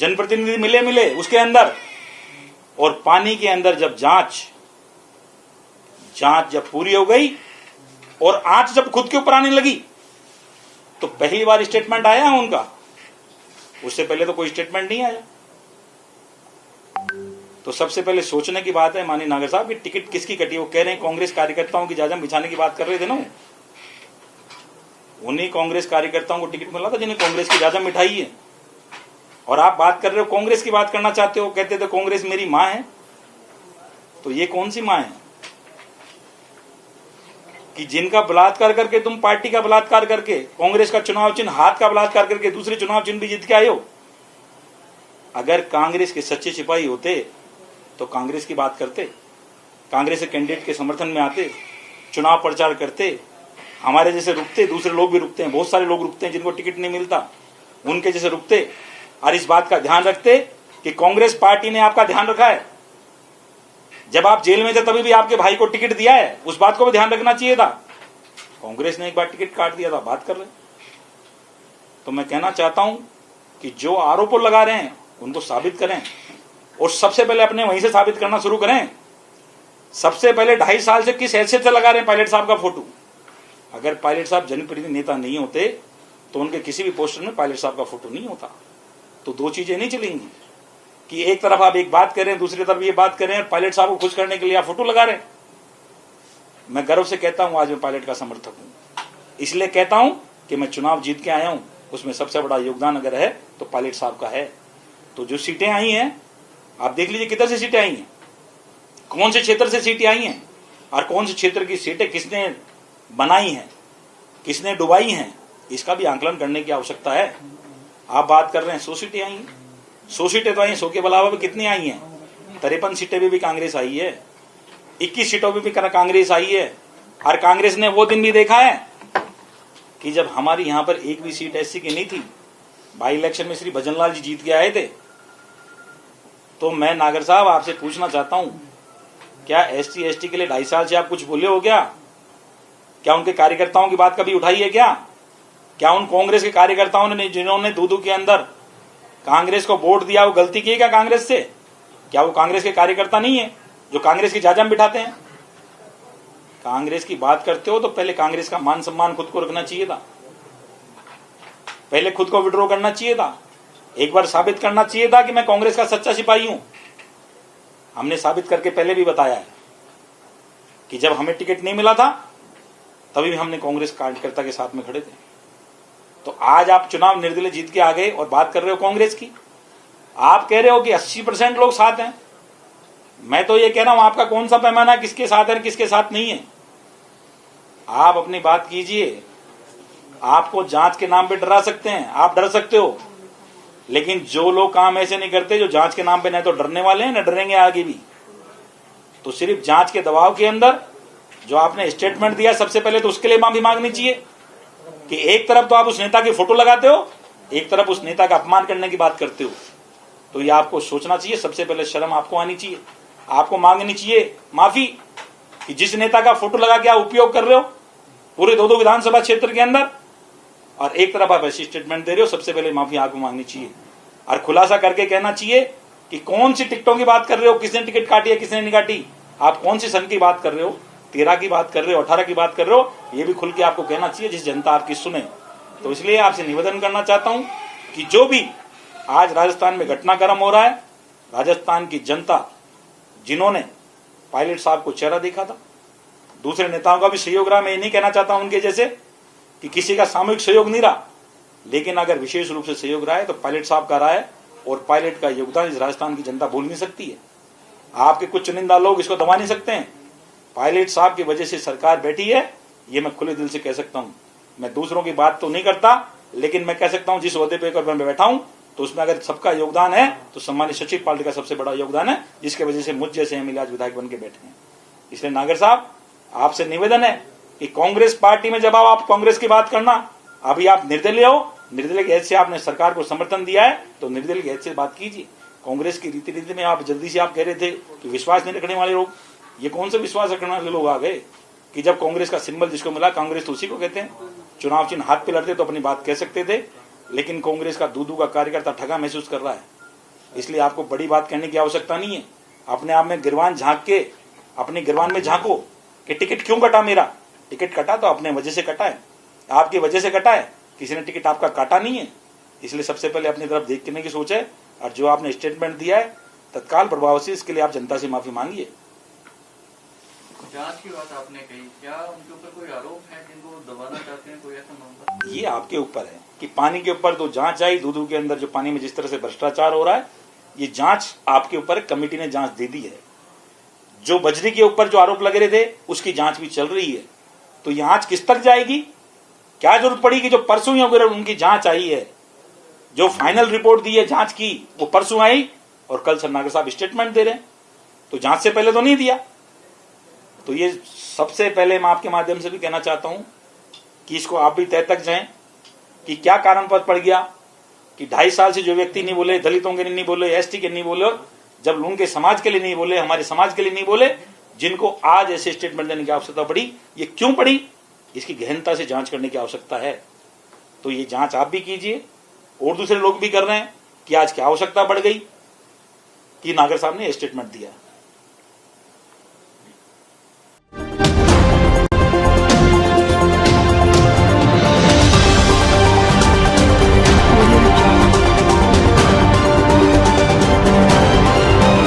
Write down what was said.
जनप्रतिनिधि मिले उसके अंदर, और पानी के अंदर जब जांच जब पूरी हो गई और आंच जब खुद के ऊपर आने लगी तो पहली बार स्टेटमेंट आया उनका। उससे पहले तो कोई स्टेटमेंट नहीं आया। तो सबसे पहले सोचने की बात है माननीय नागर साहब कि टिकट किसकी कटी। वो कह रहे हैं कांग्रेस कार्यकर्ताओं की जाजम बिछाने की बात कर रहे थे ना, उन्हीं कांग्रेस कार्यकर्ताओं को टिकट मिला था जिन्हें कांग्रेस की जाजम बिठाई है। और आप बात कर रहे हो, कांग्रेस की बात करना चाहते हो, कहते थे कांग्रेस मेरी मां है। तो ये कौन सी मां है कि जिनका बलात्कार करके तुम पार्टी का बलात्कार करके कांग्रेस का चुनाव चिन्ह हाथ का बलात्कार करके दूसरे चुनाव चिन्ह भी जीत के आए हो। अगर कांग्रेस के सच्चे सिपाही होते तो कांग्रेस की बात करते, कांग्रेस के कैंडिडेट के समर्थन में आते, चुनाव प्रचार करते, हमारे जैसे रुकते। दूसरे लोग भी रुकते हैं, बहुत सारे लोग रुकते हैं जिनको टिकट नहीं मिलता, उनके जैसे रुकते और इस बात का ध्यान रखते कि कांग्रेस पार्टी ने आपका ध्यान रखा है। जब आप जेल में थे तभी भी आपके भाई को टिकट दिया है, उस बात को भी ध्यान रखना चाहिए था। कांग्रेस ने एक बार टिकट काट दिया था, बात कर रहे। तो मैं कहना चाहता हूं कि जो आरोप लगा रहे हैं उनको साबित करें, और सबसे पहले अपने वहीं से साबित करना शुरू करें। सबसे पहले 2.5 साल से किस हैसियत से लगा रहे हैं पायलट साहब का फोटो। अगर पायलट साहब जनप्रतिनिधि नेता नहीं होते तो उनके किसी भी पोस्टर में पायलट साहब का फोटो नहीं होता। तो दो चीजें नहीं चलेंगी कि एक तरफ आप एक बात करें, दूसरी तरफ ये बात करें, और पायलट साहब को खुश करने के लिए आप फोटो लगा रहे हैं। मैं गर्व से कहता हूं आज मैं पायलट का समर्थक हूं, इसलिए कहता हूं कि मैं चुनाव जीत के आया हूं, उसमें सबसे बड़ा योगदान अगर है तो पायलट साहब का है। तो जो सीटें आई हैं आप देख लीजिए किधर से सीटें आई हैं, कौन से क्षेत्र से सीटें आई हैं, और कौन से क्षेत्र की सीटें किसने बनाई हैं, किसने डुबाई हैं, इसका भी आंकलन करने की आवश्यकता है। आप बात कर रहे हैं 100 सीटें आई हैं, 100 सीटें तो आई हैं, 100 के अलावा भी कितनी आई हैं, 53 सीटें भी कांग्रेस आई है, 21 सीटों में भी कांग्रेस आई है। और कांग्रेस ने वो दिन भी देखा है कि जब हमारी यहां पर एक भी सीट ऐसी की नहीं थी, बाई इलेक्शन में श्री भजनलाल जी जीत के आए थे। तो मैं नागर साहब आपसे पूछना चाहता हूं, क्या एसटी एसटी के लिए 2.5 साल से आप कुछ बोले हो क्या उनके कार्यकर्ताओं की बात कभी उठाई है क्या उन कांग्रेस के कार्यकर्ताओं ने जिन्होंने दूधू के अंदर कांग्रेस को वोट दिया वो गलती की क्या कांग्रेस से? क्या वो कांग्रेस के कार्यकर्ता नहीं है जो कांग्रेस की जाजम बिठाते हैं? कांग्रेस की बात करते हो तो पहले कांग्रेस का मान सम्मान खुद को रखना चाहिए था, पहले खुद को विड्रॉ करना चाहिए था, एक बार साबित करना चाहिए था कि मैं कांग्रेस का सच्चा सिपाही हूं। हमने साबित करके पहले भी बताया है कि जब हमें टिकट नहीं मिला था तभी भी हमने कांग्रेस कार्यकर्ता के साथ में खड़े थे। तो आज आप चुनाव निर्दलीय जीत के आ गए और बात कर रहे हो कांग्रेस की। आप कह रहे हो कि 80% लोग साथ हैं। मैं तो ये कह रहा हूं आपका कौन सा पैमाना है, किसके साथ है किसके साथ नहीं है। आप अपनी बात कीजिए। आपको जांच के नाम पे डरा सकते हैं, आप डर सकते हो, लेकिन जो लोग काम ऐसे नहीं करते जो जांच के नाम पे न तो डरने वाले हैं न डरेंगे आगे भी। तो सिर्फ जांच के दबाव के अंदर जो आपने स्टेटमेंट दिया, सबसे पहले तो उसके लिए माफी मांगनी चाहिए कि एक तरफ तो आप उस नेता की फोटो लगाते हो, एक तरफ उस नेता का अपमान करने की बात करते हो। तो ये आपको सोचना चाहिए, सबसे पहले शर्म आपको आनी चाहिए, आपको मांगनी चाहिए माफी कि जिस नेता का फोटो लगा के आप उपयोग कर रहे हो पूरे 2 विधानसभा क्षेत्र के अंदर, और एक तरफ आप ऐसी स्टेटमेंट दे रहे हो। सबसे पहले माफी आपको मांगनी चाहिए और खुलासा करके कहना चाहिए कि कौन सी टिकटों की बात कर रहे हो, किसने टिकट काटी है किसने नहीं काटी, आप कौन सी सन की बात कर रहे हो, 13 की बात कर रहे हो, 18 की बात कर रहे हो, ये भी खुल के आपको कहना चाहिए जिस जनता आपकी सुने। तो इसलिए आपसे निवेदन करना चाहता हूं कि जो भी आज राजस्थान में घटनाक्रम हो रहा है, राजस्थान की जनता जिन्होंने पायलट साहब को चेहरा देखा था, दूसरे नेताओं का भी सहयोग रहा, मैं ये नहीं कहना चाहता हूं उनके जैसे कि किसी का सामूहिक सहयोग नहीं रहा, लेकिन अगर विशेष रूप से सहयोग रहा है तो पायलट साहब का रहा है। और पायलट का योगदान इस राजस्थान की जनता भूल नहीं सकती है। आपके कुछ चुनिंदा लोग इसको दबा नहीं सकते हैं। पायलट साहब की वजह से सरकार बैठी है, ये मैं खुले दिल से कह सकता हूं। मैं दूसरों की बात तो नहीं करता, लेकिन मैं कह सकता हूं जिस ओहदे पे मैं बैठा हूं तो उसमें अगर सबका योगदान है तो सम्मानित सचिव पार्टी का सबसे बड़ा योगदान है, जिसकी वजह से मुझ जैसे एमएलए आज विधायक बन के बैठे हैं। इसलिए नागर साहब आपसे निवेदन है कि कांग्रेस पार्टी में जब आप कांग्रेस की बात करना, अभी आप निर्दलीय हो, निर्दलीय की हैसियत से आपने सरकार को समर्थन दिया है तो निर्दलीय की हैसियत से बात कीजिए। कांग्रेस की रीति नीति में आप जल्दी से आप कह रहे थे कि विश्वास नहीं रखने वाले लोग, ये कौन से विश्वास रखने वाले लोग आ गए कि जब कांग्रेस का सिंबल जिसको मिला, कांग्रेस तो उसी को कहते हैं। चुनाव चिन्ह हाथ पे लड़ते तो अपनी बात कह सकते थे, लेकिन कांग्रेस का दूधू का कार्यकर्ता ठगा महसूस कर रहा है। इसलिए आपको बड़ी बात कहने की आवश्यकता नहीं है। अपने आप में गिरवान झांक के अपने गिरवान में झांको कि टिकट क्यों कटा मेरा। टिकट कटा तो अपने वजह से कटा है, आपकी वजह से कटा है, किसी ने टिकट आपका काटा नहीं है। इसलिए सबसे पहले अपनी तरफ देखने की सोच है, और जो आपने स्टेटमेंट दिया है तत्काल प्रभाव से इसके लिए आप जनता से माफी मांगिए। जांच की बात आपने कही, क्या उनके ऊपर कोई आरोप है जिनको दबाना चाहते हैं, कोई ऐसा मामला? ये आपके ऊपर है कि पानी के ऊपर तो जांच आई, दूध के अंदर जो पानी में जिस तरह से भ्रष्टाचार हो रहा है, ये जांच आपके ऊपर कमेटी ने जांच दे दी है। जो बजरी के ऊपर जो आरोप लगे रहे थे उसकी जांच भी चल रही है। तो ये जांच किस तक जाएगी, क्या जरूरत पड़ी कि जो परसों ही अगर उनकी जांच आई है, जो फाइनल रिपोर्ट दी है जांच की, वो परसों आई और कल सरनागर साहब स्टेटमेंट दे रहे हैं। तो जांच से पहले तो नहीं दिया। तो ये सबसे पहले मैं आपके माध्यम से भी कहना चाहता हूं कि इसको आप भी तय तक जाएं कि क्या कारण पड़ गया कि 2.5 साल से जो व्यक्ति नहीं बोले, दलितों के लिए नहीं बोले, एसटी के नहीं बोले, जब उनके समाज के लिए नहीं बोले, हमारे समाज के लिए नहीं बोले, जिनको आज ऐसे स्टेटमेंट देने की आवश्यकता पड़ी, ये क्यों पड़ी, इसकी गहनता से जांच करने की आवश्यकता है। तो ये जांच आप भी कीजिए और दूसरे लोग भी कर रहे हैं कि आज क्या आवश्यकता पड़ गई कि नागर साहब ने स्टेटमेंट दिया।